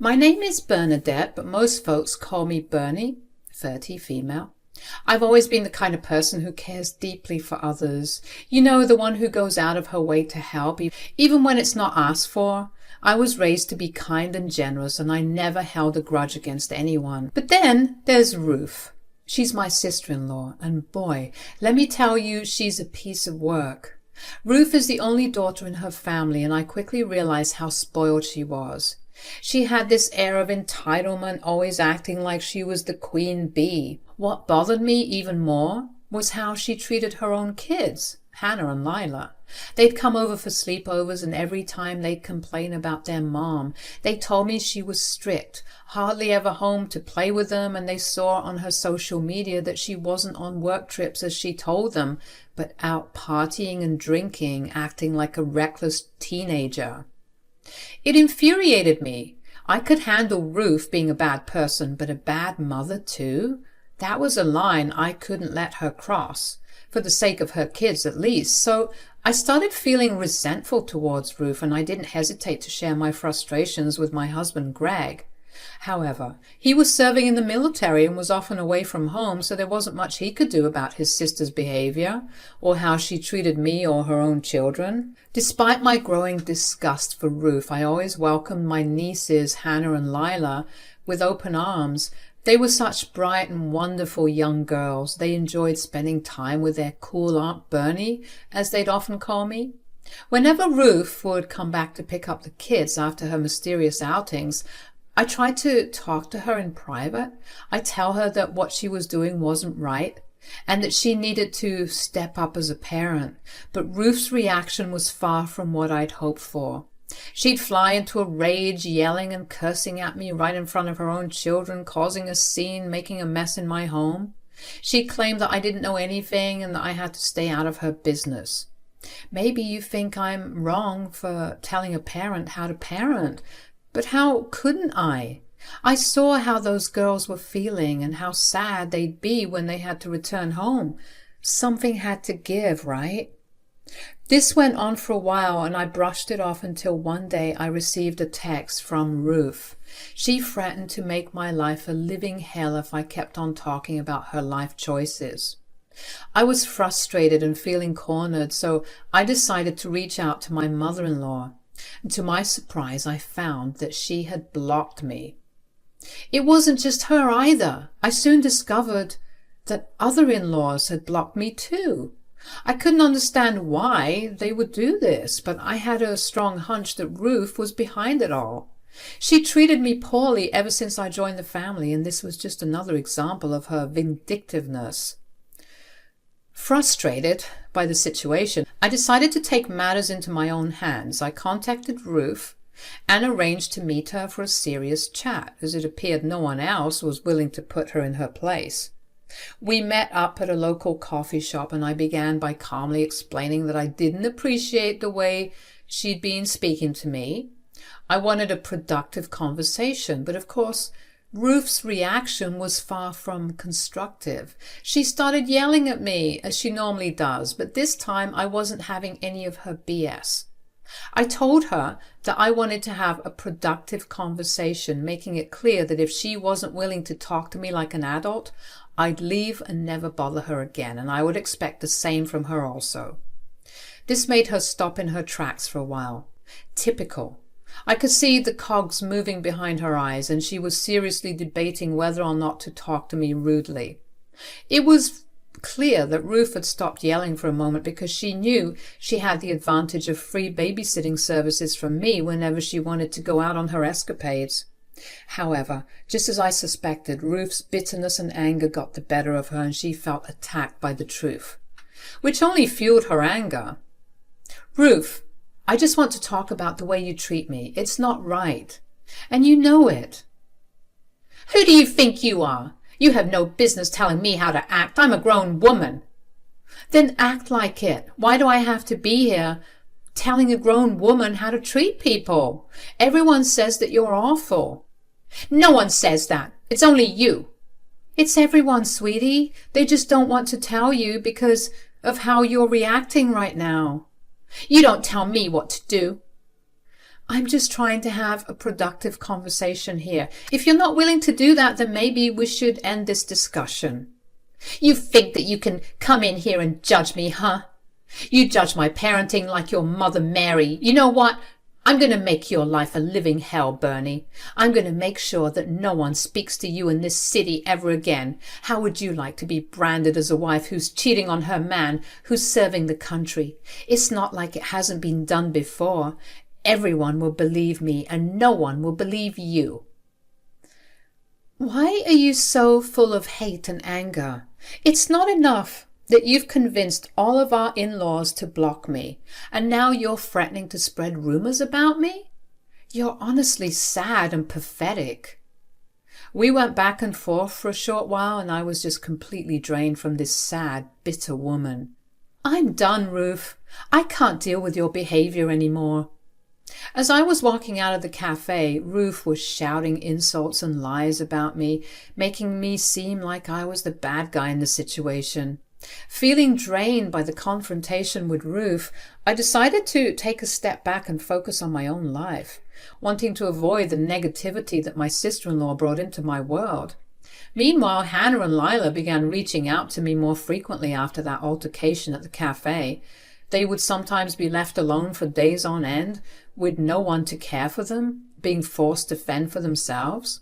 My name is Bernadette, but most folks call me Bernie, 30, female. I've always been the kind of person who cares deeply for others. You know, the one who goes out of her way to help, even when it's not asked for. I was raised to be kind and generous, and I never held a grudge against anyone. But then there's Ruth. She's my sister-in-law, and boy, let me tell you, she's a piece of work. Ruth is the only daughter in her family, and I quickly realized how spoiled she was. She had this air of entitlement, always acting like she was the queen bee. What bothered me even more was how she treated her own kids, Hannah and Lila. They'd come over for sleepovers, and every time they'd complain about their mom. They told me she was strict, hardly ever home to play with them, and they saw on her social media that she wasn't on work trips as she told them, but out partying and drinking, acting like a reckless teenager. It infuriated me. I could handle Ruth being a bad person, but a bad mother too? That was a line I couldn't let her cross, for the sake of her kids at least. So I started feeling resentful towards Ruth, and I didn't hesitate to share my frustrations with my husband Greg. However, he was serving in the military and was often away from home, so there wasn't much he could do about his sister's behavior or how she treated me or her own children. Despite my growing disgust for Ruth, I always welcomed my nieces Hannah and Lila with open arms. They were such bright and wonderful young girls. They enjoyed spending time with their cool Aunt Bernie, as they'd often call me. Whenever Ruth would come back to pick up the kids after her mysterious outings, I tried to talk to her in private. I tell her that what she was doing wasn't right and that she needed to step up as a parent. But Ruth's reaction was far from what I'd hoped for. She'd fly into a rage, yelling and cursing at me right in front of her own children, causing a scene, making a mess in my home. She claimed that I didn't know anything and that I had to stay out of her business. Maybe you think I'm wrong for telling a parent how to parent, but how couldn't I? I saw how those girls were feeling and how sad they'd be when they had to return home. Something had to give, right? This went on for a while, and I brushed it off until one day I received a text from Ruth. She threatened to make my life a living hell if I kept on talking about her life choices. I was frustrated and feeling cornered, so I decided to reach out to my mother-in-law. And to my surprise, I found that she had blocked me. It wasn't just her either. I soon discovered that other in-laws had blocked me too. I couldn't understand why they would do this, but I had a strong hunch that Ruth was behind it all. She treated me poorly ever since I joined the family, and this was just another example of her vindictiveness. Frustrated by the situation, I decided to take matters into my own hands. I contacted Ruth and arranged to meet her for a serious chat, as it appeared no one else was willing to put her in her place. We met up at a local coffee shop, and I began by calmly explaining that I didn't appreciate the way she'd been speaking to me. I wanted a productive conversation, but of course, Ruth's reaction was far from constructive. She started yelling at me, as she normally does, but this time I wasn't having any of her BS. I told her that I wanted to have a productive conversation, making it clear that if she wasn't willing to talk to me like an adult, I'd leave and never bother her again, and I would expect the same from her also. This made her stop in her tracks for a while. Typical. I could see the cogs moving behind her eyes, and she was seriously debating whether or not to talk to me rudely. It was clear that Ruth had stopped yelling for a moment because she knew she had the advantage of free babysitting services from me whenever she wanted to go out on her escapades. However, just as I suspected, Ruth's bitterness and anger got the better of her, and she felt attacked by the truth, which only fueled her anger. "Ruth, I just want to talk about the way you treat me. It's not right. And you know it." "Who do you think you are? You have no business telling me how to act. I'm a grown woman." "Then act like it. Why do I have to be here telling a grown woman how to treat people? Everyone says that you're awful." "No one says that. It's only you." "It's everyone, sweetie. They just don't want to tell you because of how you're reacting right now." "You don't tell me what to do." I'm just trying to have a productive conversation here. If you're not willing to do that, then maybe we should end this discussion. You think that you can come in here and judge me, huh? You judge my parenting like your Mother Mary. You know what? I'm going to make your life a living hell, Bernie. I'm going to make sure that no one speaks to you in this city ever again. How would you like to be branded as a wife who's cheating on her man, who's serving the country? It's not like it hasn't been done before. Everyone will believe me and no one will believe you. Why are you so full of hate and anger? It's not enough that you've convinced all of our in-laws to block me, and now you're threatening to spread rumors about me? You're honestly sad and pathetic. We went back and forth for a short while, and I was just completely drained from this sad, bitter woman. I'm done, Ruth. I can't deal with your behavior anymore. As I was walking out of the cafe, Ruth was shouting insults and lies about me, making me seem like I was the bad guy in the situation. Feeling drained by the confrontation with Ruth, I decided to take a step back and focus on my own life, wanting to avoid the negativity that my sister-in-law brought into my world. Meanwhile, Hannah and Lila began reaching out to me more frequently after that altercation at the cafe. They would sometimes be left alone for days on end, with no one to care for them, being forced to fend for themselves.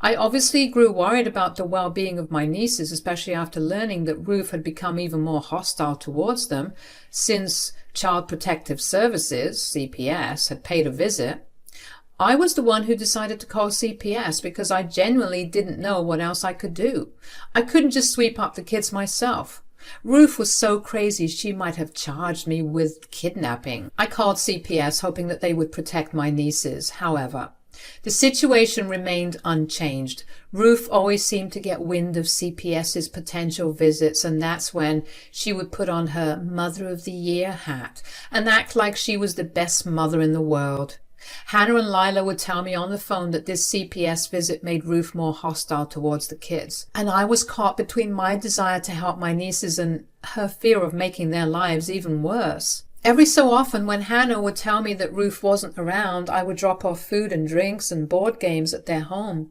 I obviously grew worried about the well-being of my nieces, especially after learning that Ruth had become even more hostile towards them since Child Protective Services, CPS, had paid a visit. I was the one who decided to call CPS because I genuinely didn't know what else I could do. I couldn't just sweep up the kids myself. Ruth was so crazy she might have charged me with kidnapping. I called CPS hoping that they would protect my nieces. However, the situation remained unchanged. Ruth always seemed to get wind of CPS's potential visits, and that's when she would put on her Mother of the Year hat and act like she was the best mother in the world. Hannah and Lila would tell me on the phone that this CPS visit made Ruth more hostile towards the kids, and I was caught between my desire to help my nieces and her fear of making their lives even worse. Every so often, when Hannah would tell me that Ruth wasn't around, I would drop off food and drinks and board games at their home.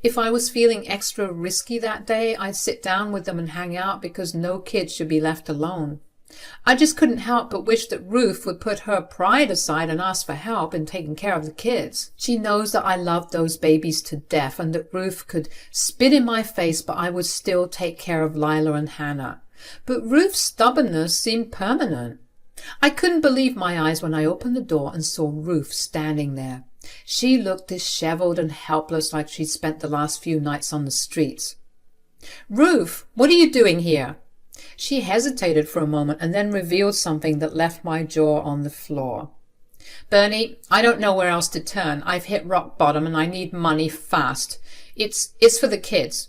If I was feeling extra risky that day, I'd sit down with them and hang out because no kid should be left alone. I just couldn't help but wish that Ruth would put her pride aside and ask for help in taking care of the kids. She knows that I loved those babies to death and that Ruth could spit in my face, but I would still take care of Lila and Hannah. But Ruth's stubbornness seemed permanent. I couldn't believe my eyes when I opened the door and saw Ruth standing there. She looked disheveled and helpless, like she'd spent the last few nights on the streets. "Ruth, what are you doing here?" She hesitated for a moment and then revealed something that left my jaw on the floor. "Bernie, I don't know where else to turn. I've hit rock bottom and I need money fast. It's for the kids."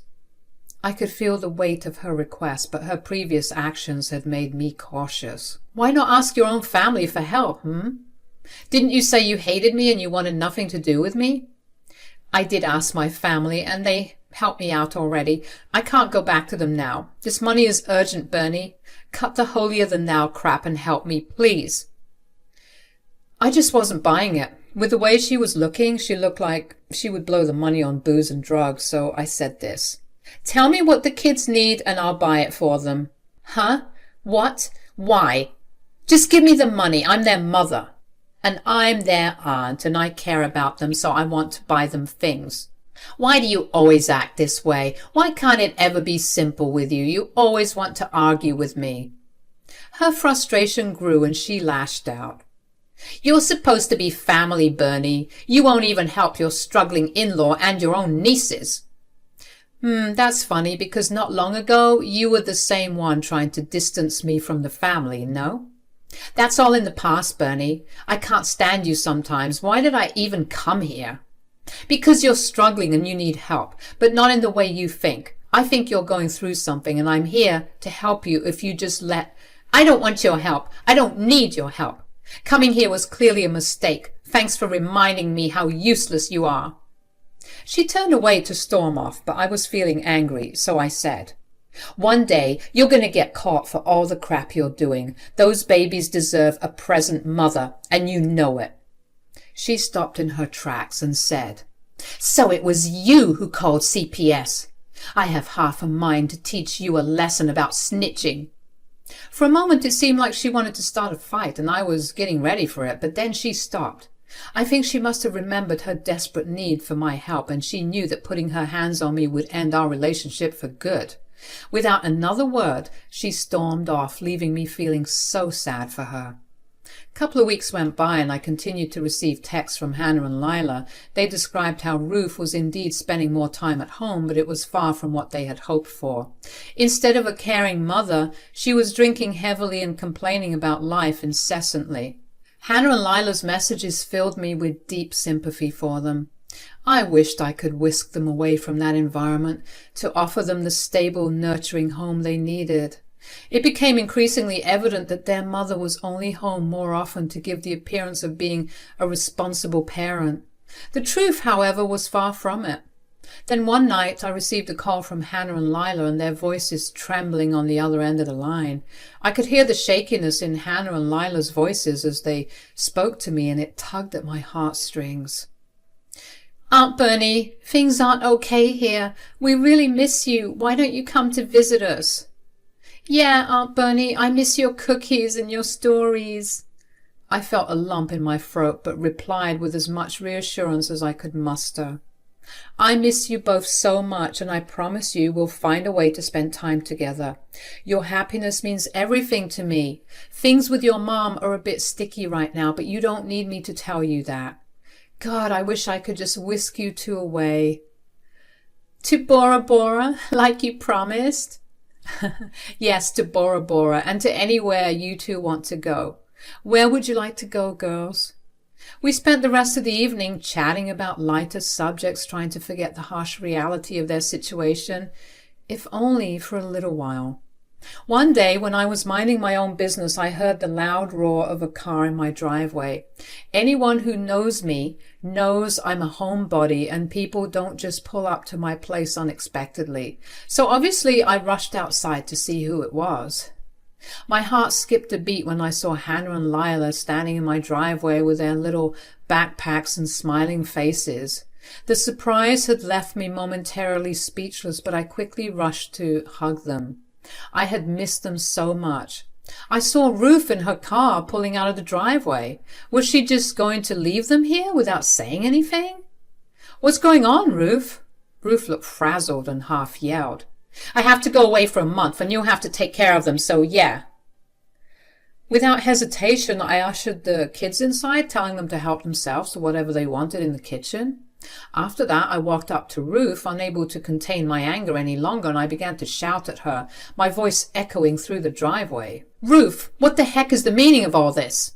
I could feel the weight of her request, but her previous actions had made me cautious. "Why not ask your own family for help, Didn't you say you hated me and you wanted nothing to do with me?" "I did ask my family, and they helped me out already. I can't go back to them now. This money is urgent, Bernie. Cut the holier-than-thou crap and help me, please." I just wasn't buying it. With the way she was looking, she looked like she would blow the money on booze and drugs, so I said this. "Tell me what the kids need and I'll buy it for them." "Huh? What? Why?" "Just give me the money. I'm their mother. And I'm their aunt, and I care about them, so I want to buy them things." "Why do you always act this way? Why can't it ever be simple with you? You always want to argue with me." Her frustration grew and she lashed out. "You're supposed to be family, Bernie. You won't even help your struggling in-law and your own nieces." That's funny, because not long ago you were the same one trying to distance me from the family, no? "That's all in the past, Bernie. I can't stand you sometimes. Why did I even come here?" "Because you're struggling and you need help, but not in the way you think. I think you're going through something, and I'm here to help you if you just let—" "I don't want your help. I don't need your help. Coming here was clearly a mistake. Thanks for reminding me how useless you are." She turned away to storm off, but I was feeling angry, so I said, "One day you're going to get caught for all the crap you're doing. Those babies deserve a present mother, and you know it." She stopped in her tracks and said, "So it was you who called CPS. I have half a mind to teach you a lesson about snitching." For a moment it seemed like she wanted to start a fight, and I was getting ready for it, but then she stopped. I think she must have remembered her desperate need for my help, and she knew that putting her hands on me would end our relationship for good. Without another word, she stormed off, leaving me feeling so sad for her. A couple of weeks went by and I continued to receive texts from Hannah and Lila. They described how Ruth was indeed spending more time at home, but it was far from what they had hoped for. Instead of a caring mother, she was drinking heavily and complaining about life incessantly. Hannah and Lila's messages filled me with deep sympathy for them. I wished I could whisk them away from that environment to offer them the stable, nurturing home they needed. It became increasingly evident that their mother was only home more often to give the appearance of being a responsible parent. The truth, however, was far from it. Then one night I received a call from Hannah and Lila, and their voices trembling on the other end of the line. I could hear the shakiness in Hannah and Lila's voices as they spoke to me, and it tugged at my heartstrings. "Aunt Bernie, things aren't okay here. We really miss you. Why don't you come to visit us?" "Yeah, Aunt Bernie, I miss your cookies and your stories." I felt a lump in my throat, but replied with as much reassurance as I could muster. "I miss you both so much, and I promise you we'll find a way to spend time together. Your happiness means everything to me. Things with your mom are a bit sticky right now, but you don't need me to tell you that. God, I wish I could just whisk you two away." "To Bora Bora, like you promised?" "Yes, to Bora Bora, and to anywhere you two want to go. Where would you like to go, girls?" We spent the rest of the evening chatting about lighter subjects, trying to forget the harsh reality of their situation, if only for a little while. One day, when I was minding my own business, I heard the loud roar of a car in my driveway. Anyone who knows me knows I'm a homebody, and people don't just pull up to my place unexpectedly. So obviously I rushed outside to see who it was. My heart skipped a beat when I saw Hannah and Lila standing in my driveway with their little backpacks and smiling faces. The surprise had left me momentarily speechless, but I quickly rushed to hug them. I had missed them so much. I saw Ruth in her car pulling out of the driveway. Was she just going to leave them here without saying anything? "What's going on, Ruth?" Ruth looked frazzled and half yelled. "I have to go away for a month, and you'll have to take care of them, so yeah." Without hesitation, I ushered the kids inside, telling them to help themselves to whatever they wanted in the kitchen. After that, I walked up to Ruth, unable to contain my anger any longer, and I began to shout at her, my voice echoing through the driveway. "Ruth, what the heck is the meaning of all this?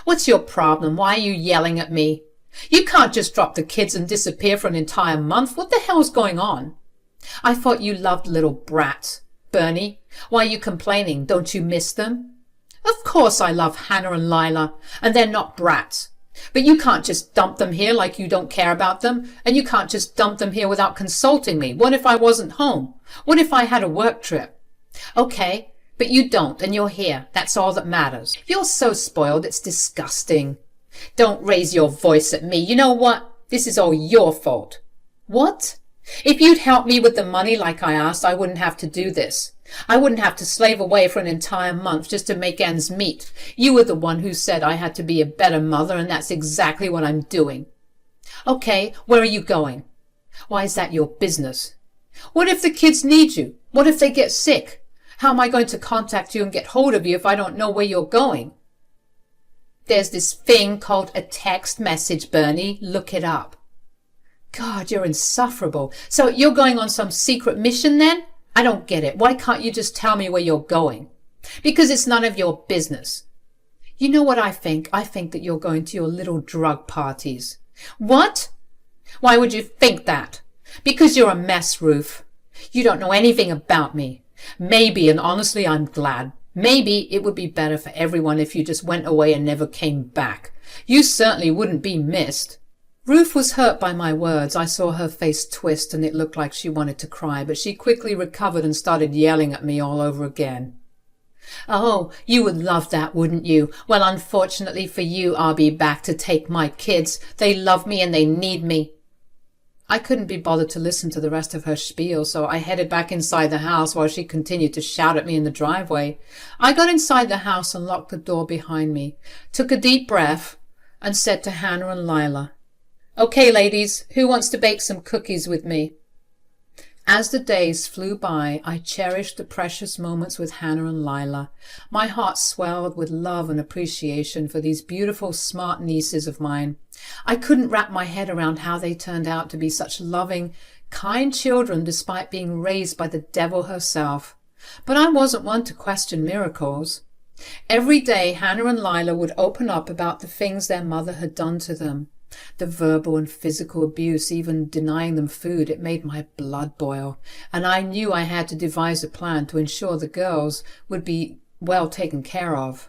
What's your problem? Why are you yelling at me? You can't just drop the kids and disappear for an entire month. What the hell's going on? I thought you loved little brats. Bernie, why are you complaining? Don't you miss them?" "Of course I love Hannah and Lila, and they're not brats. But you can't just dump them here like you don't care about them, and you can't just dump them here without consulting me. What if I wasn't home? What if I had a work trip?" "Okay, but you don't, and you're here. That's all that matters. You're so spoiled, it's disgusting." "Don't raise your voice at me. You know what? This is all your fault." "What? If you'd helped me with the money like I asked, I wouldn't have to do this. I wouldn't have to slave away for an entire month just to make ends meet. You were the one who said I had to be a better mother, and that's exactly what I'm doing." "Okay, where are you going?" "Why is that your business?" "What if the kids need you? What if they get sick? How am I going to contact you and get hold of you if I don't know where you're going?" "There's this thing called a text message, Bernie. Look it up." God, you're insufferable. So you're going on some secret mission then? I don't get it. Why can't you just tell me where you're going? Because it's none of your business. You know what I think? I think that you're going to your little drug parties. What? Why would you think that? Because you're a mess, Ruth. You don't know anything about me. Maybe, and honestly, I'm glad. Maybe it would be better for everyone if you just went away and never came back. You certainly wouldn't be missed. Ruth was hurt by my words. I saw her face twist, and it looked like she wanted to cry, but she quickly recovered and started yelling at me all over again. Oh, you would love that, wouldn't you? Well, unfortunately for you, I'll be back to take my kids. They love me and they need me. I couldn't be bothered to listen to the rest of her spiel, so I headed back inside the house while she continued to shout at me in the driveway. I got inside the house and locked the door behind me, took a deep breath, and said to Hannah and Lila, "Okay, ladies, who wants to bake some cookies with me?" As the days flew by, I cherished the precious moments with Hannah and Lila. My heart swelled with love and appreciation for these beautiful, smart nieces of mine. I couldn't wrap my head around how they turned out to be such loving, kind children despite being raised by the devil herself. But I wasn't one to question miracles. Every day, Hannah and Lila would open up about the things their mother had done to them. The verbal and physical abuse, even denying them food, it made my blood boil, and I knew I had to devise a plan to ensure the girls would be well taken care of.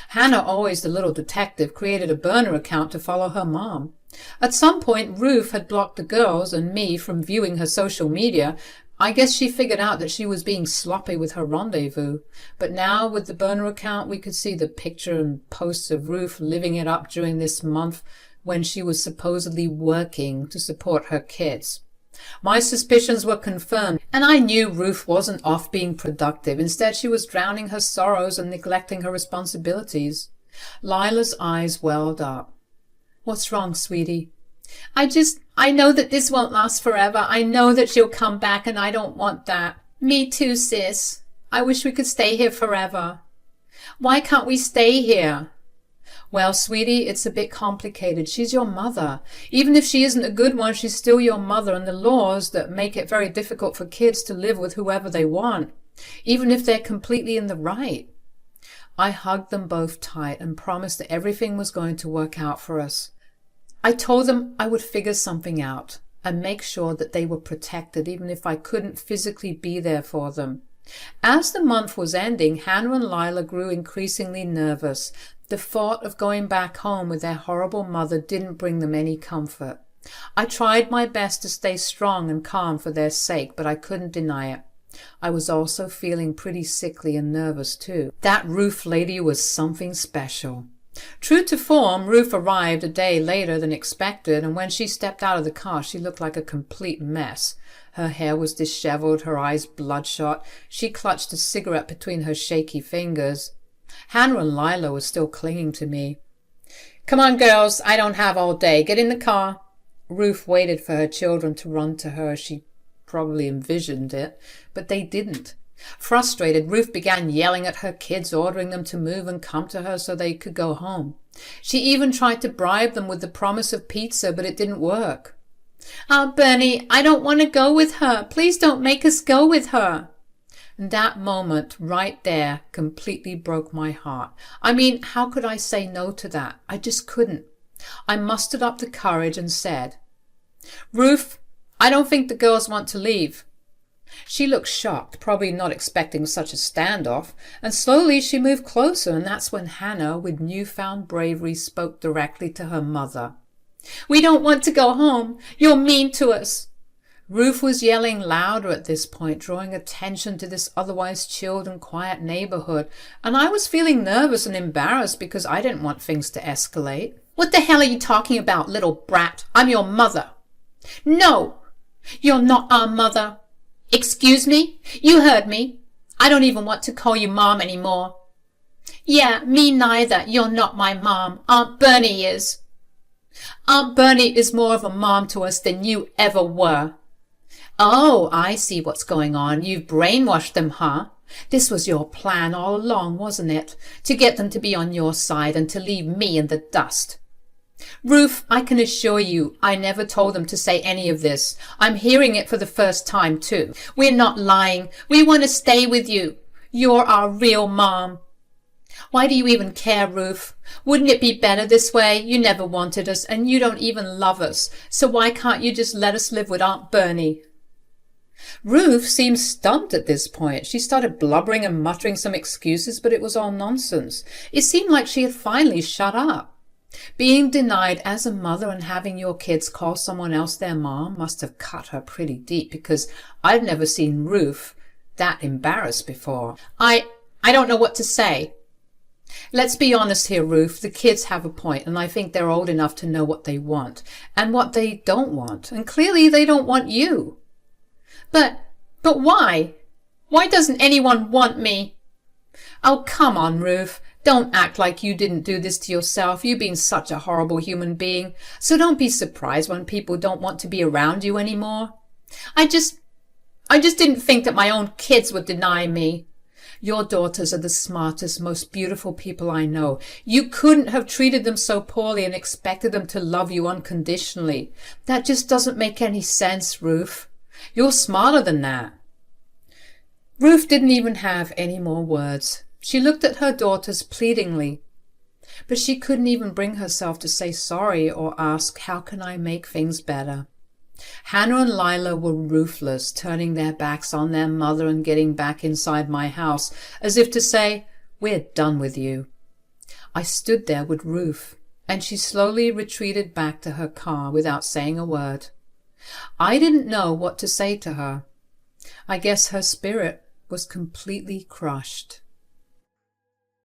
Hannah, always the little detective, created a burner account to follow her mom. At some point, Ruth had blocked the girls and me from viewing her social media. I guess she figured out that she was being sloppy with her rendezvous. But now, with the burner account, we could see the picture and posts of Ruth living it up during this month when she was supposedly working to support her kids. My suspicions were confirmed, and I knew Ruth wasn't off being productive. Instead, she was drowning her sorrows and neglecting her responsibilities. Lila's eyes welled up. "What's wrong, sweetie?" I know that this won't last forever. I know that she'll come back, and I don't want that." "Me too, sis. I wish we could stay here forever." "Why can't we stay here?" "Well, sweetie, it's a bit complicated. She's your mother. Even if she isn't a good one, she's still your mother, and the laws that make it very difficult for kids to live with whoever they want, even if they're completely in the right." I hugged them both tight and promised that everything was going to work out for us. I told them I would figure something out and make sure that they were protected, even if I couldn't physically be there for them. As the month was ending, Hannah and Lila grew increasingly nervous. The thought of going back home with their horrible mother didn't bring them any comfort. I tried my best to stay strong and calm for their sake, but I couldn't deny it. I was also feeling pretty sickly and nervous too. That Ruth lady was something special. True to form, Ruth arrived a day later than expected, and when she stepped out of the car, she looked like a complete mess. Her hair was disheveled, her eyes bloodshot. She clutched a cigarette between her shaky fingers. Hannah and Lila were still clinging to me. "Come on, girls, I don't have all day. Get in the car." Ruth waited for her children to run to her. She probably envisioned it, but they didn't. Frustrated, Ruth began yelling at her kids, ordering them to move and come to her so they could go home. She even tried to bribe them with the promise of pizza, but it didn't work. "Aunt Bernie, I don't want to go with her. Please don't make us go with her." And that moment right there completely broke my heart. I mean, how could I say no to that? I just couldn't. I mustered up the courage and said, "Ruth, I don't think the girls want to leave." She looked shocked, probably not expecting such a standoff, and slowly she moved closer, and that's when Hannah, with newfound bravery, spoke directly to her mother. "We don't want to go home. You're mean to us." Ruth was yelling louder at this point, drawing attention to this otherwise chilled and quiet neighborhood, and I was feeling nervous and embarrassed because I didn't want things to escalate. "What the hell are you talking about, little brat? I'm your mother." "No, you're not our mother." "Excuse me? You heard me. I don't even want to call you Mom anymore." "Yeah, me neither. You're not my mom. Aunt Bernie is." "Aunt Bernie is more of a mom to us than you ever were." "Oh, I see what's going on. You've brainwashed them, huh? This was your plan all along, wasn't it? To get them to be on your side and to leave me in the dust." "Ruth, I can assure you, I never told them to say any of this. I'm hearing it for the first time, too. We're not lying. We want to stay with you. You're our real mom." "Why do you even care, Ruth? Wouldn't it be better this way? You never wanted us, and you don't even love us. So why can't you just let us live with Aunt Bernie?" Ruth seemed stumped at this point. She started blubbering and muttering some excuses, but it was all nonsense. It seemed like she had finally shut up. Being denied as a mother and having your kids call someone else their mom must have cut her pretty deep, because I've never seen Ruth that embarrassed before. I don't know what to say. Let's be honest here, Ruth. The kids have a point, and I think they're old enough to know what they want and what they don't want. And clearly they don't want you. But why? Why doesn't anyone want me? Oh, come on, Ruth. Don't act like you didn't do this to yourself. You've been such a horrible human being. So don't be surprised when people don't want to be around you anymore. I just didn't think that my own kids would deny me. Your daughters are the smartest, most beautiful people I know. You couldn't have treated them so poorly and expected them to love you unconditionally. That just doesn't make any sense, Ruth. You're smarter than that. Ruth didn't even have any more words. She looked at her daughters pleadingly, but she couldn't even bring herself to say sorry or ask, how can I make things better? Hannah and Lila were ruthless, turning their backs on their mother and getting back inside my house, as if to say, we're done with you. I stood there with Ruth, and she slowly retreated back to her car without saying a word. I didn't know what to say to her. I guess her spirit was completely crushed.